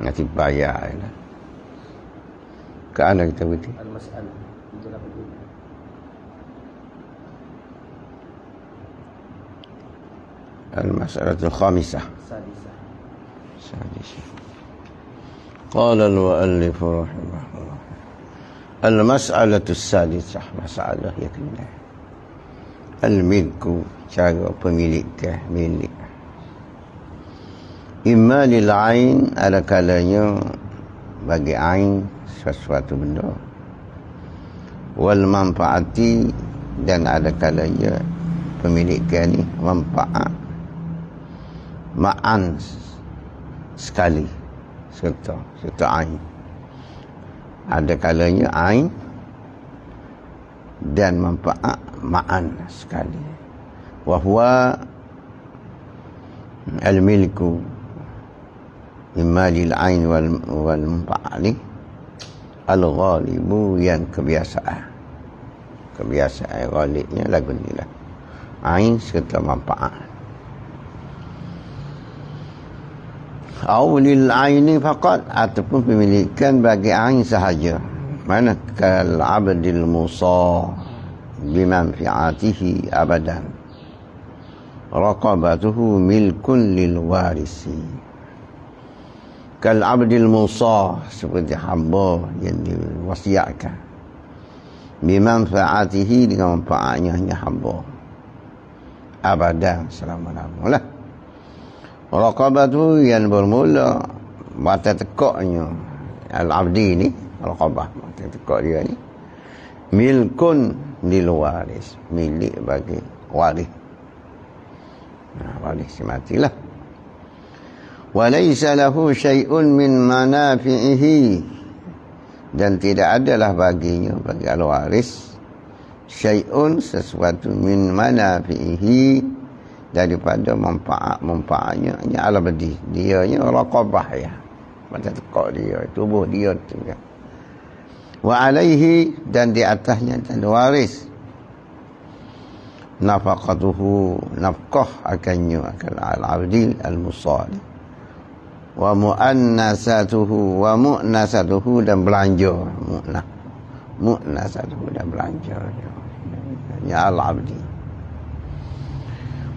nanti bayar lah. Ke mana kita berhenti? Al-mas'alah 383. Al-mas'alatul khamisah. Sadisah. Qala al-mu'allif rahimahullah. Al-mas'alatul sadisah, masalah yang ke-9. Al-milku, cara pemilikan, milik. Imma lil ain, ada kalanya bagi ain sesuatu benda. Wal manfaati, dan ada kalanya pemilikan ni manfaat ma'an sekali serta ain. Ada kalanya ain dan manfaat ma'an sekali. Wa huwa al-milku imma lil ain wal manfaat al-ghalibu, yang kebiasaan ghalibnya lagu ni lah, ain serta manfaat. Au lil aini faqat, ataupun pemilikan bagi ain sahaja. Mana kal abdil musa bimanfi'atihi abadan, raqabatuhu milkun lil warisi. Kal abdil musa, seperti hamba yang diwasiatkan, bimanfaatihi, dengan manfaatnya hanya hamba, abadan, selama-lamanya lah. Raqabatu, yang bermula mata tekaknya al-abdi ni, raqabah, mata tekak dia ni, milkun lil waris, milik bagi waris. Waris si matilah. Wa laysa lahu syai'un min manafi'ihi, dan tidak adalah baginya, bagi al-waris, syai'un, sesuatu, min manafi'ihi, daripada manfaatnya al-abdi, dianya raqabah, ya, mata tekak dia, tubuh dia tu, ya. Wa alaihi, dan di atasnya al-waris, nafaqatuhu, nafkah akannya, akan al-abdi al-musali, wa mu'annasatuhu, dan belanja, mu'nasatuhu, dan belanja ya al-abdi.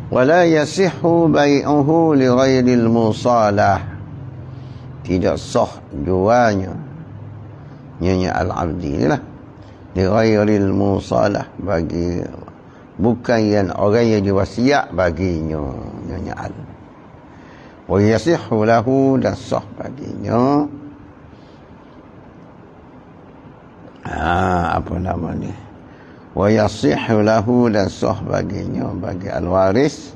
Wala yasihhu bai'uhu li ghairil musalah, tidak sah jualnya nyonya al-abdi inilah, li ghairil musalah, bagi bukan yang orang yang diwasiat baginya nyonya al. Wa yasihhu lahu, dan sah baginya apa nama ni, wa yasihhu lahu, dan sah baginya, bagi al-waris,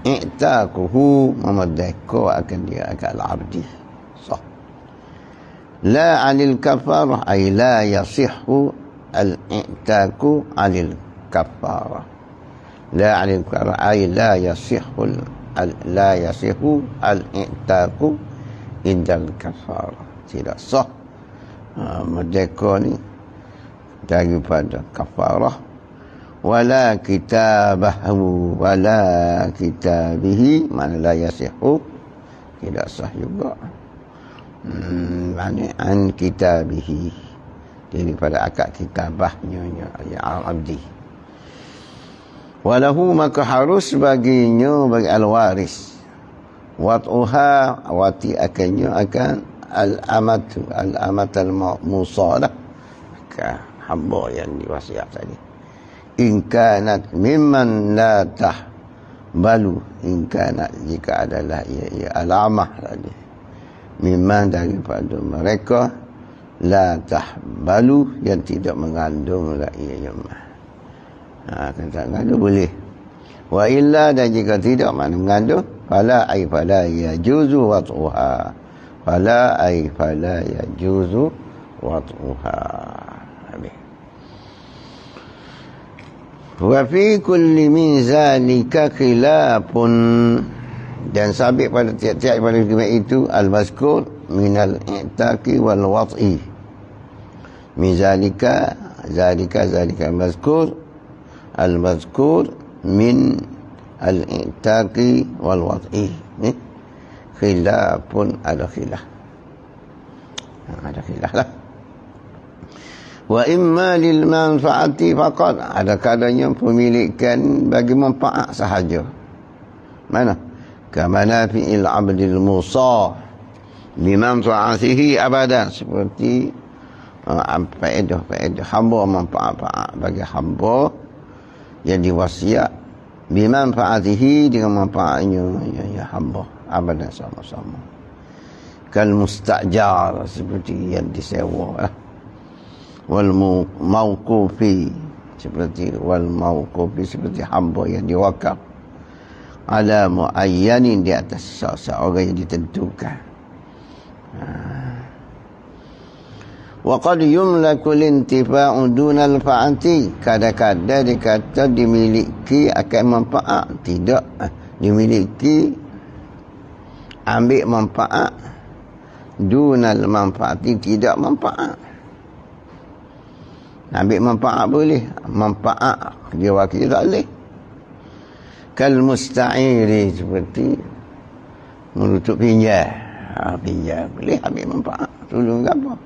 i'taquhu, memerdeka akan dia, akan al-abdi, sah. La 'anil kafarah, ay la yasihhu al-i'taqu 'anil kafarah. La 'anil kafarah, ay la yasihhu al-i'taqu indal kafarah, tidak sah merdeka ni daripada kafarah. Wala kitabahu, wala kitabihi, mana la yasihhu, tidak sah juga. Mana an kitabihi, daripada akad kitabahnya ya al-abdi. Walahu, maka harus baginya, bagi al-waris, wat'uha, wati akannya, akan al-amatu, al-amat al-musalah, hamba yang diwasiat tadi. In kanat mimman la tahbalu, in kanat, jika adalah ia alamah tadi, mimman, daripada mereka, la tahbalu, yang tidak mengandung la ia mah. Kan tak mengandung boleh. Wa illa, dan jika tidak mengandung, fala yajuzu wat'uha, fala yajuzu wat'uha. Wa fi kulli min zalika khilafun, dan sabit pada tiap-tiap pada hukum itu al-mazkur minal i'taqi wal wat'i. Min zalika al-mazkur min al-i'taqi wal wat'i. khilafun, ada khilaf. Ada khilaf lah. Wa imma lil manfaati faqat, ada kadanya pemilikan bagi manfaat sahaja. Mana? Kama fi'il abdil musa bimanfaatihi abadan, seperti faedah hamba, manfaat bagi hamba yang diwasiat bimanfaatihi, dengan manfaatnya ya hamba abadan, sama-sama. Kal mustajar, seperti yang disewa lah. Wal mauqufi, seperti seperti hamba yang diwakaf ala muayyanin, di atas seorang yang ditentukan. Wa qad yumlaku lintifa'u dunal fa'ati, kadang-kadang dikata dimiliki akan manfaat, tidak dimiliki ambil manfaat, dunal manfaati, tidak manfaat. Ambil manfaat boleh, manfaat dia wakil tak boleh. Kal musta'iri, seperti menutup pinjam. Pinjam boleh ambil manfaat, tolong apa,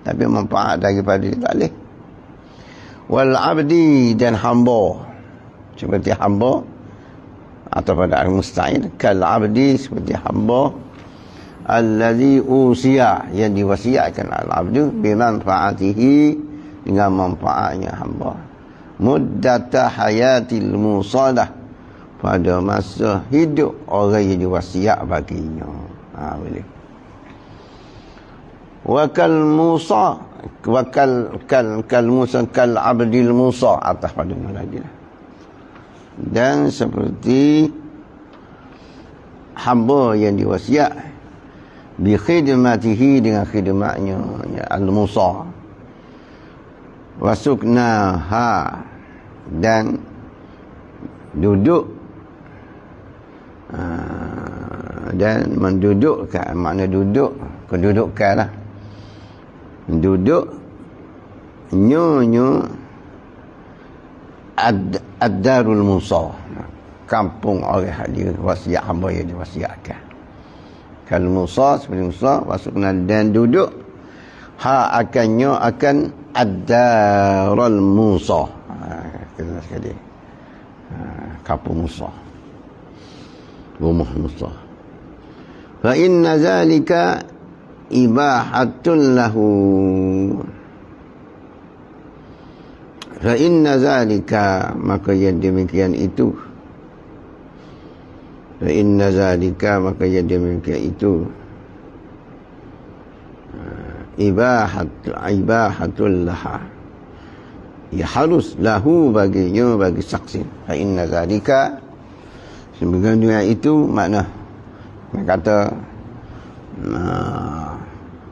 tapi manfaat daripada dia tak boleh. Wal abdi, dan hamba, seperti hamba atau pada al-musta'ir. Kal abdi, seperti hamba allazi usiya, yang diwasiatkan al-abdu bimanfaatihi, dengan manfaatnya hamba, muddata hayatil musalah, pada masa hidup orang yang diwasiat baginya. Boleh. Wakal Musa, kal Musa, kal abdil Musa, atas pada lagi lah. Dan seperti hamba yang diwasiat bi khidmatihi, dengan khidmatnya ya, al-Musa. Wasuknaha, dan duduk, dan mendudukkan, makna duduk, kedudukan lah, duduk nyonya ad-darul Musa, kampung orang hadir wasiat hamba yang diwasiatkan. Kal Musa, seperti Musa, wasukna, dan duduk akannya akan ad-darul Musa, kena sekali, kampung Musa, rumah Musa. Fa inna zalika ibahatun lahu, fa inna zalika, maka yang demikian itu, fa inna zalika, maka yang demikian itu, ibahatul laha, ya harus lahu, baginya, bagi saksi. Fa inna zalika, sebagaimana itu, makna kata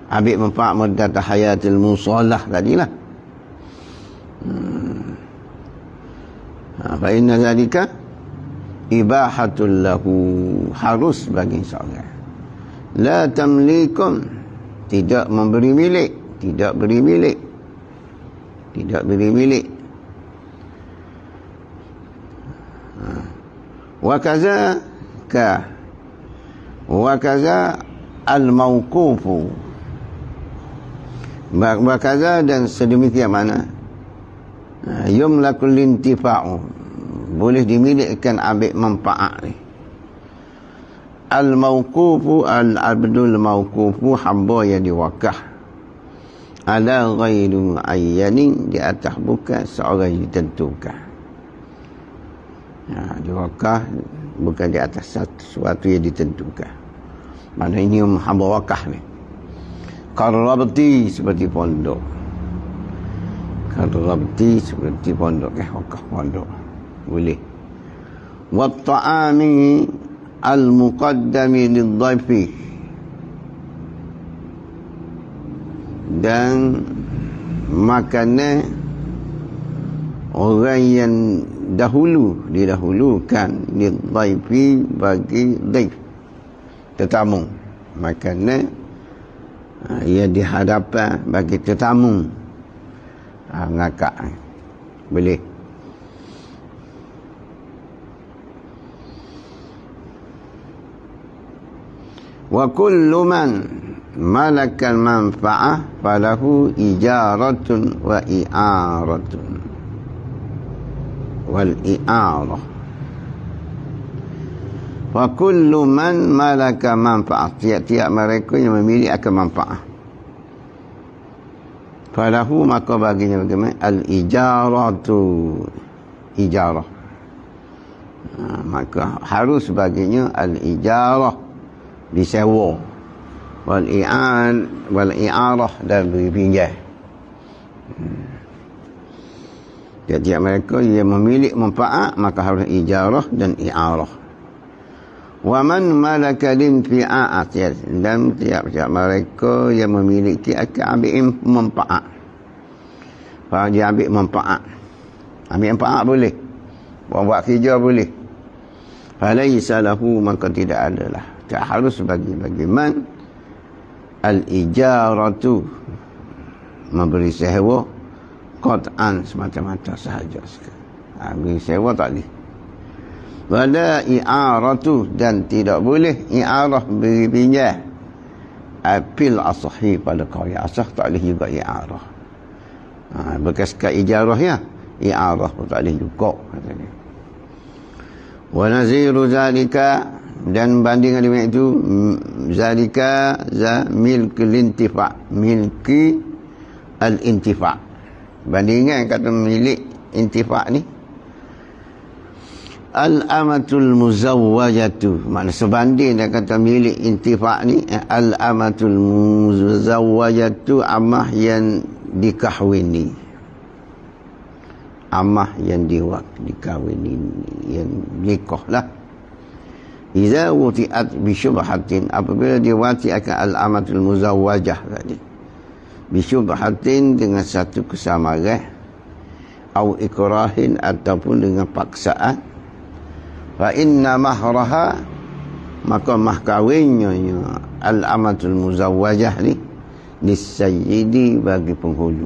ambil manfaat muddat hayatil musallah tadilah. Fa inna zalika ibahatul lahu, harus bagi seorang. La tamlikum, tidak memberi milik, tidak beri milik, tidak beri milik. Wa kaza al-mauqufu, bakaza, dan sedemikian mana yumlakul intifa'u, boleh dimilikkan, ambil manfaat ni. Al-mauqufu, al-abdul mauqufu, hamba yang diwakaf ala ghairi muayyanin, di atas bukan seorang yang ditentukan. Diwakaf bukan di atas sesuatu yang ditentukan. Mana ini hamba wakaf ni. Karabti, seperti pondok. Karabti, seperti pondok, wakaf pondok, boleh. Wa ta'ami al-muqaddami lidhaifi, dan makanan orang yang didahulukan lidhaifi, bagi dhaif, tetamu. Makanan ia dihadapan bagi tetamu, ngakak, boleh. Wa kullu man malakal manfa'ah falahu ijaratun wa i'aratun wal i'arah. Wa kullu man malaka manfa'ah, tiap-tiap mereka yang memiliki akan manfaat, falahu maka baginya bagaimana al-ijaratu, ijarah. Maka harus baginya al-ijarah, disewa, wal i'arah dan beri pinjam. Tiap-tiap mereka yang memiliki manfaat maka harus ijarah dan i'arah. Wa man malaka linfi'at, dan tiap-tiap mereka yang memiliki akan ambil manfaat. Kalau dia ambil manfaat, ambil manfaat boleh, buat kerja boleh. Falaisa lahu, maka tidak adalah, tak harus bagi man al-ijaratu, memberi sewa, qat'an, semata-mata sahaja sekali. Beri sewa tak boleh. Wala i'aratu, dan tidak boleh i'arah, beri pinjam. Apil asahi, pada kauli asah tak boleh juga i'arah. Bekas kat ijarah ya, i'arah pun tak boleh juga katanya. Wa naziru zalika, dan bandingan dengan itu, zalika za milki lintifa, milki al-intifa. Bandingan kata milik intifa ni, al-amatul muzawwajatu, makna sebanding dia kata milik intifa ni, al-amatul muzawwajatu, amah yang dikahwini, amah yang dikahwini, yang nikah lah. Iza wuti'at bisyubhatin, apabila diwati akan al-amatul muzawwajah tadi, bisyubhatin, dengan satu kesamaran, au ikrahin, ataupun dengan paksaan, fa inna mahraha, maka mahkawinnya al-amatul muzawwajah ni lisayyidi, bagi penghulu,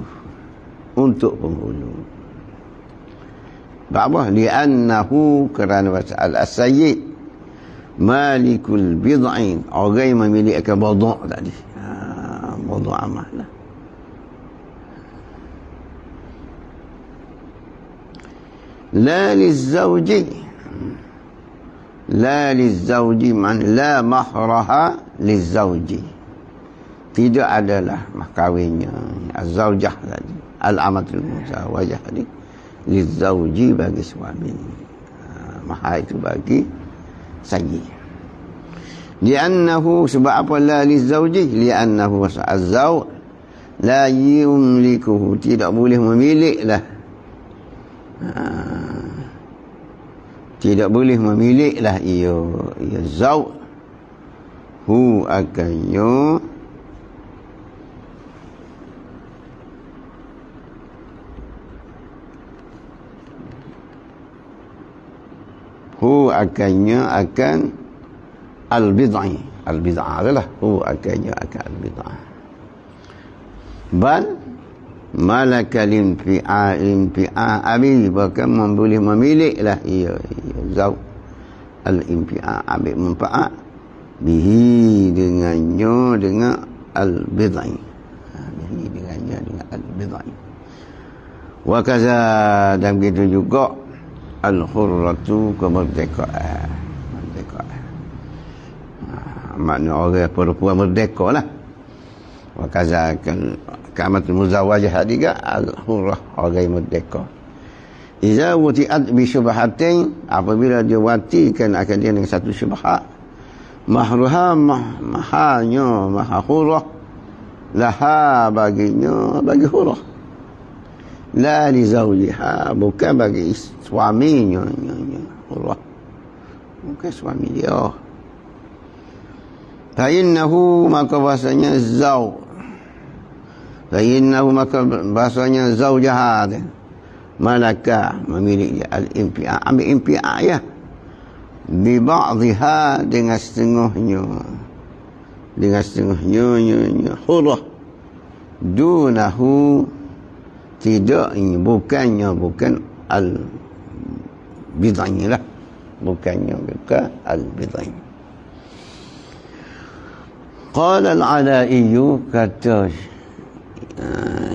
untuk penghulu. Ba'bah li'annahu, kerana al-sayyid malikul bid'in, orang yang memiliki bid'ah tadi, bid'ah amal lah. La lizawji, la lizawji, man la mahraha lizawji, tidak adalah mahkawinnya az-zawjah tadi, al-amatul muzawwajah tadi, lizawji, bagi suami. Mahar itu bagi sayyid. Li'annahu, sebab apa la lizawji? Li'annahu az-zawj la yumlikuhu, tidak boleh memiliklah, tidak boleh memiliklah ia zawj, hu akannya, hu akannya akan al-bid'ah, al-bid'ah adalah hu akannya akan al-bid'ah. Bal malaka linfi'a, abi, bahkan boleh memiliklah ia zawj al-infi'a, ambil manfaat, bihi, dengannya, dengan al-bid'ah, bihi, dengannya, dengan al-bid'ah. Wa kaza, dan begitu juga al-hurratu, kemerdekaan, merdeka. Makna orang perempuan merdeka lah. Wa kaza kamatul muzawwajah juga al-hurrah, orang yang merdeka. Iza wuti'at bi syubhatin, apabila dia watikan akan dia dengan satu syubhat, mahruha, maharnya, mahar hurrah, laha, baginya, bagi hurrah, la li zawjiha, bukan bagi suaminya, hurrah, bukan suami dia. Fa innahu, maka bahasanya zawj, fa innahu, maka bahasanya zawjah, malaka, memiliki al-impi'a, ambil impi'a ya, bi ba'dhiha, dengan setengahnya, hurrah, dunahu, tidak, ini bukan al-bid'ah lah, bukan al-bid'ah. Qala al-Alaiyu, kata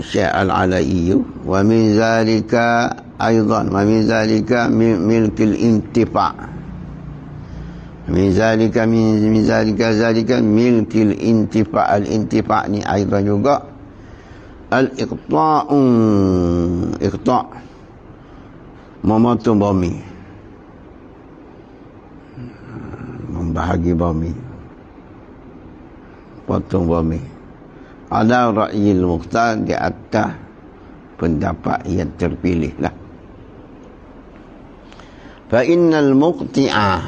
Syekh al-Alaiyu, wa min zalika aidan, wa min zalika milkil intifa', min zalika milkil intifa'. Al-intifa' ni aidan juga al-iqta'u, iqta' memotong bumi, membahagi bumi, potong bumi, ada ra'yil mukhtar, di atas pendapat yang terpilih lah. Fa innal muqti'ah,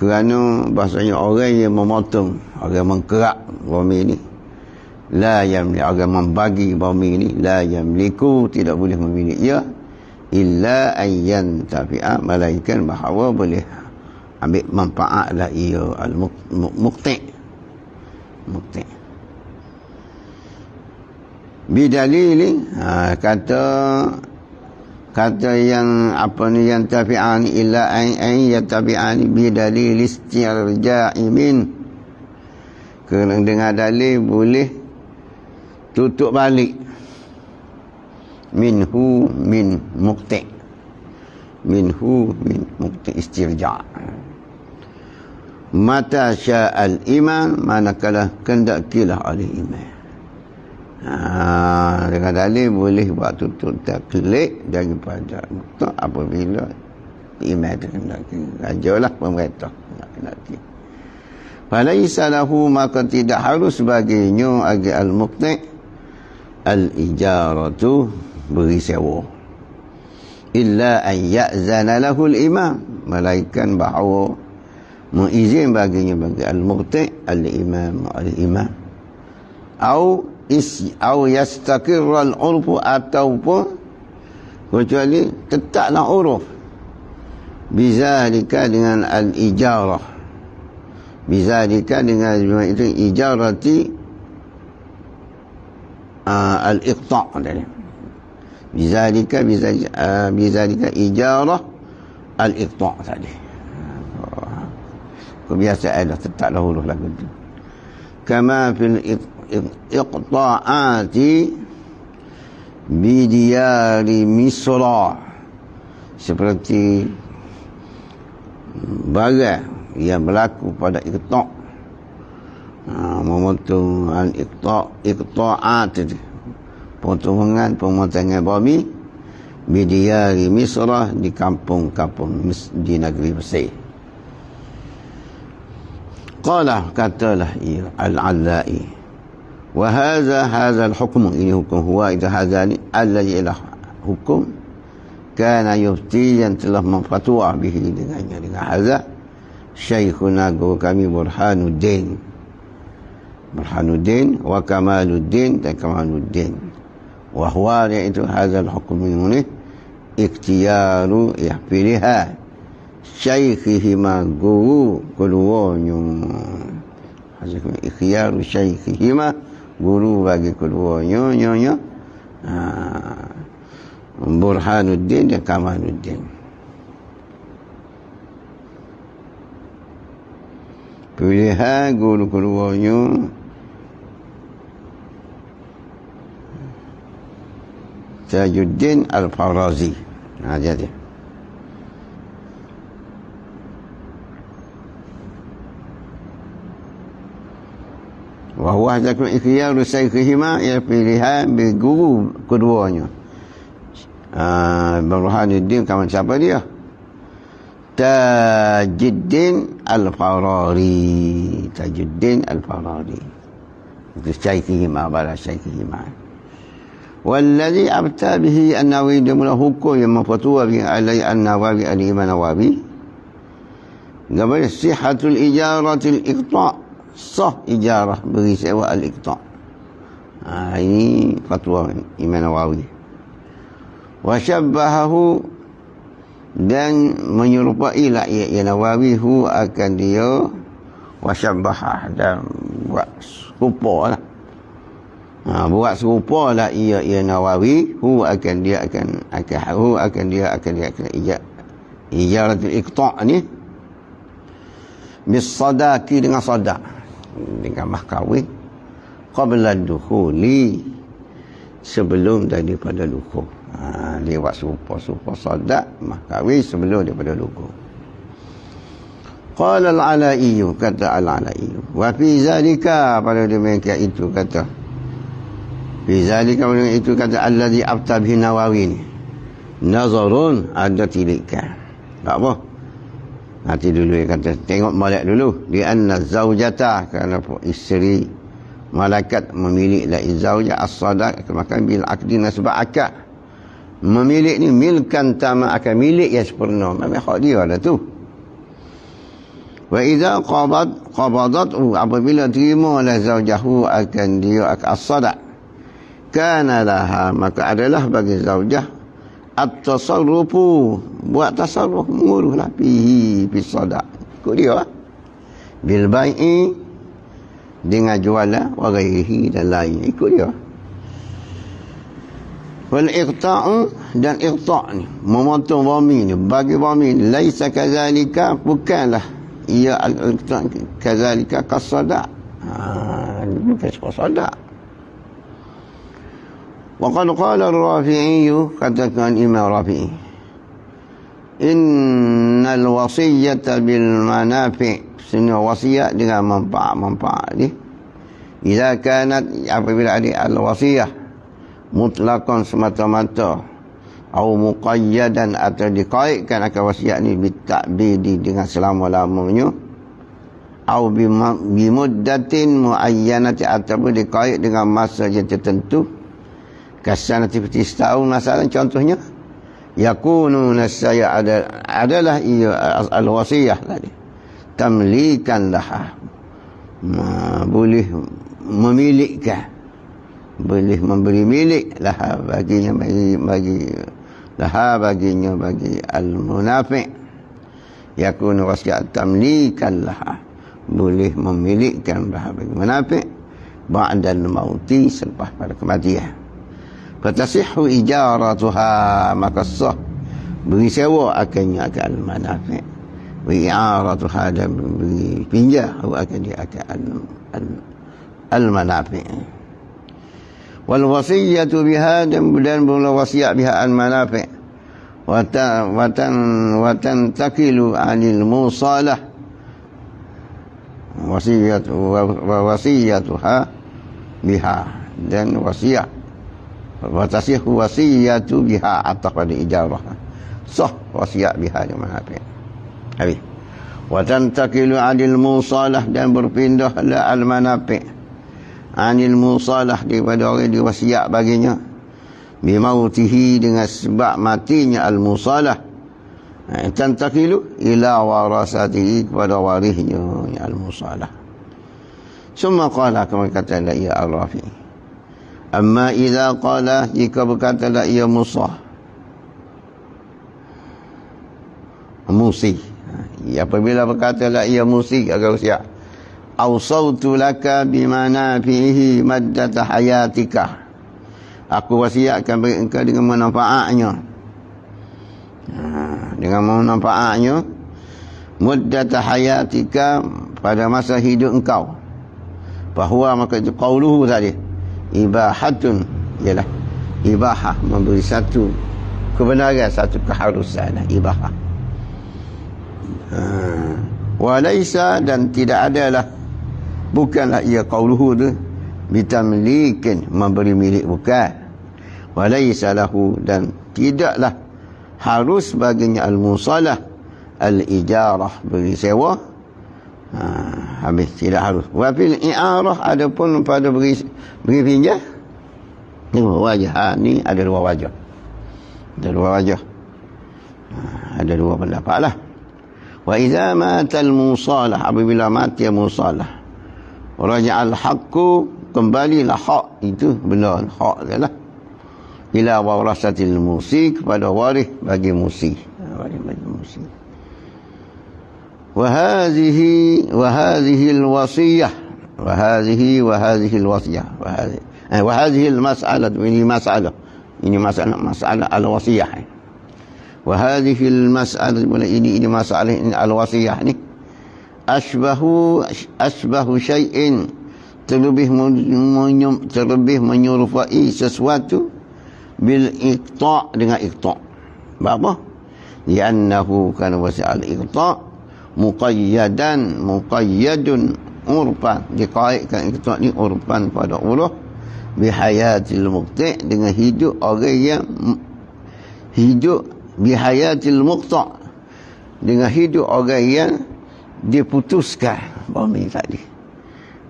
kerana bahasanya orang yang memotong, orang mengkerak bumi ni, la yamli, orang membagi bumi ni, la yamliku, tidak boleh memiliki illa ayyan tafi'a, malaikan bahawa boleh ambil manfaat lah ia al-muqti'. Bidalili, kata yang apa ni, yang tafi'ani illa ayyan tafi'ani bidalili istirja'i min, kerana dengan dalil boleh tutup balik minhu min muqti', minhu min muqti' istirja', mata sya'al iman, manakala kendakilah oleh iman. Dengan dalil boleh buat tutup taklid daripada muqti' apabila iman itu kendaki. Rajalah pemerintah kendaki. Falaisa lahu, maka tidak harus baginya agi al-muqti' al-ijaratu, beri sewa, illa an ya'zana lahu al-imam, malaikan bahawa mengizin baginya bagi al-muqti' al-imam, al-imam, au yastakirra al-urfu, ataupun kecuali tetaplah uruf, bizalika dengan al-ijarah, bizalika dengan itu ijarati al-iqta' tadi, bizalika ijarah al-iqta' tadi. Kebiasaan dah tetaplah huruf lagu tu. Kama fil iqta'ati bidiyari misra, seperti barang yang berlaku pada iqta', memotong iqta'at, potongan pemotongan bumi, bidiyari misra, di kampung-kampung di negeri Mesir. Qala, katalah ia al-Allai, wa hadha al-hukm, ini hukum, huwa itu hadha ni alladhi ilah hukum, kana yufti, yang telah memfatwa bihi dengannya, dengan hadha Syekhuna, guru kami Burhanuddin wa Kamaluddin dan Kamaluddin, wa huwa, iaitu hadha al-hukm ini ikhtiyaru, pilihan syaikhihima, guru keduanya, ikhtiyaru syaikhihima, guru bagi keduanya, Burhanuddin dan Kamaluddin. Pilihan guru keduanya Tajuddin Al-Farazi. Jadi wa huwa zakun ikhtiyaru syaikhihima, ia pilihan guru keduanya, Burhanuddin, kawan siapa dia? Tajuddin Al-Farari, Tajuddin Al-Farari, itu syaikhihima, bala syaikhihima. Walladhi abta bihi an-Nawawi, dia mula hukum yang memfatwa bihi alai an-Nawawi, al-Imam Nawawi, gambar sihatul ijaratil iqta', sah ijarah, beri sewa al-iqta'. Ini fatwa Imam Nawawi. Wa syabbahahu, dan menyerupai lah ia Nawawi hu akan dia, wa syabbahah, dan buat serupa lah, buat serupa lah ia Nawawi hu akan dia akan ijaratul iqta' ni bis sadaqi, dengan sadaq. dengan mah kahwin qabla dukhuli, sebelum daripada dukhul. Dia buat serupa sodak mah kahwin sebelum daripada dukhul. Qala al-Ala'i, kata al-Ala'i, wa fi zalika, pada demikian itu kata, fi zalika, pada itu kata allazi afta bihi Nawawi ni, nazarun, ada tilikan. Tak apa, nanti dulu dia kata, tengok molek dulu. Di anna zaujata, kerana isteri malaikat memilih la zaujah as-sadaq, maka bil aqdi nasbah akad. Memilih ni milkan tama, akan milik yang sempurna, memang hak dia dah tu. Wa idza qabadat, apabila terima oleh zaujahu akan dia akan as-sadaq, kana laha, maka adalah bagi zaujah at-tasarrufu, buat tasarruf, menguruhlah fihi bis-sadaq, ikut dia lah, bil bai'i, dengan jualan, wa ghairihi, dan lain, ikut dia. Wal iqta'u, dan iqta' ni memotong wami ni, bagi wami ni, laisa kadzalika, bukanlah ia al-iqta' kadzalika kas-sadaq, bukan kas-sadaq. Wa qad qala ar-Rafi'i, katakan Imam Rafi'i, innal wasiyyata bil manafi', sesungguhnya wasiat dengan manfaat ni, idza kanat, apabila ada al-wasiyah mutlaqan semata-mata, atau muqayyadan, atau dikaitkan akan wasiat ni bitakbidi, dengan selama-lamanya, atau bimuddatin muayyanati, ataupun dikait dengan masa yang tertentu, kasanati seperti setahun masalah. Contohnya yakunu nasaya, adalah ia al-wasiyah tadi tamlikan laha, boleh memilikkan, boleh memberi milik laha, baginya, bagi laha, baginya, bagi al-munafi', yakunu wasiyah tamlikan laha, boleh memilikkan laha bagi munafi' ba'dal mauti, selepas pada kematian. Fatasihhu ijaratuha, maka sah beri sewa akannya akan al-manafi', wa i'aratuha, dan beri pinjam akan dia akan al-manafi'. Wal wasiyatu biha, dan bermula wasiat biha al-manafi', wa tantakilu 'anil musalah, wasiyatuha biha, dan wasiat, watasihhu wasiyatu biha, atas pada ijarah, sah wasiat biha yang manafi'. Habis. Wa tantakilu 'anil musalah, dan berpindah la al-manafi' 'anil musalah, daripada orang diwasiat baginya, bimautihi, dengan sebab matinya al-musalah, tantakilu ila warasatihi, kepada warisnya al-musalah. Summa qala, kama kata ia al-Rafi'i, amma idza qala, jika berkata la ia musah, musi, apabila berkata la ia musi, agar usia, awsautu laka bimana fihi maddata hayatika, aku wasiatkan bagi engkau dengan manfaatnya, dengan manfaatnya, muddata hayatika, pada masa hidup engkau, bahawa, maka itu qauluhu tadi, ibahatun, ialah ibahah, memberi satu kebenaran, satu keharusan, ibahah. Walaysa, dan tidak adalah, bukanlah ia qauluhu tu bitamlikin, memberi milik, bukan. Walaysa lahu, dan tidaklah harus baginya al-musalah, al-ijarah, beri sewa, habis, tidak harus. Wa fil i'arah, adapun pada beri pinjam, ni wajah, ni ada dua wajah, ada dua pendapat lah. Wa idza mata al-musalah, apabila mati musalah, raja'al haqqu, kembalilah hak itu, benar hak dia lah, ila warasatil musi, kepada waris bagi musi, wa hadhihi al-wasiyah, wa hadhihi al-wasiyah, wa hadhihi al-mas'alah, ini masalah al-wasiyah, wa hadhihi al-mas'alah, ini masalah al-wasiyah ni, asbahu syai'in, terlebih menyerupai sesuatu bil iqta' dengan iqta'. Apa? Li'annahu kana wasa'al iqta' muqayyadun urfan, dikaitkan iqta' ni urfan pada Allah bihayatil muqti', dengan hidup orang yang hidup bihayatil muqta', dengan hidup orang yang diputuskan. Bami tadi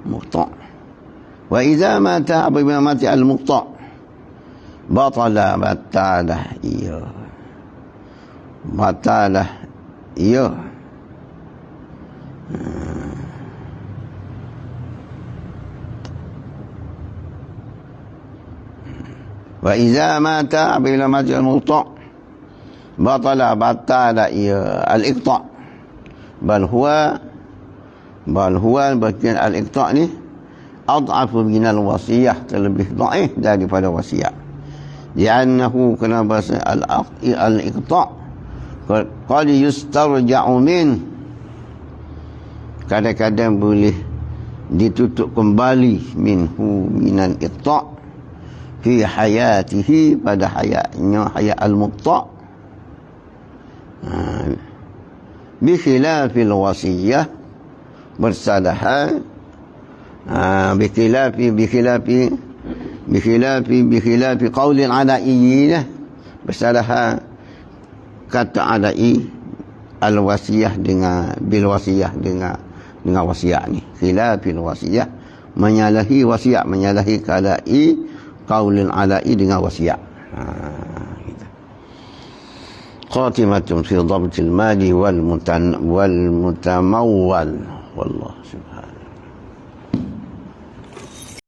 muqta'. Wa idza mata, apabila mati al-muqta' batalah iya wa idza mata, apabila mati al-muqta' batalah iya al-iqta'. bal huwa bagian al-iqta' ni adhafu minal wasiyah, terlebih dhaif daripada wasiat. Li'annahu, kena bahasa al-iqta' qad yustarja'u min, kadang-kadang boleh ditutup kembali minal iqta' fi hayatihi, pada hayatnya, hayat al-muqta', bi khilafil wasiyah, bersalahan bi khilafi qaulil alaiyyah, bersalahan kata alai al-wasiyah dengan bil wasiyah, dengan wasiat ni. Khilafil wasiyah, menyalahi wasiat, menyalahi kalai qaulil alai dengan wasiat. Khatimatun fi dhabtil mali wal mutamawwal. Wallahu subhanahu.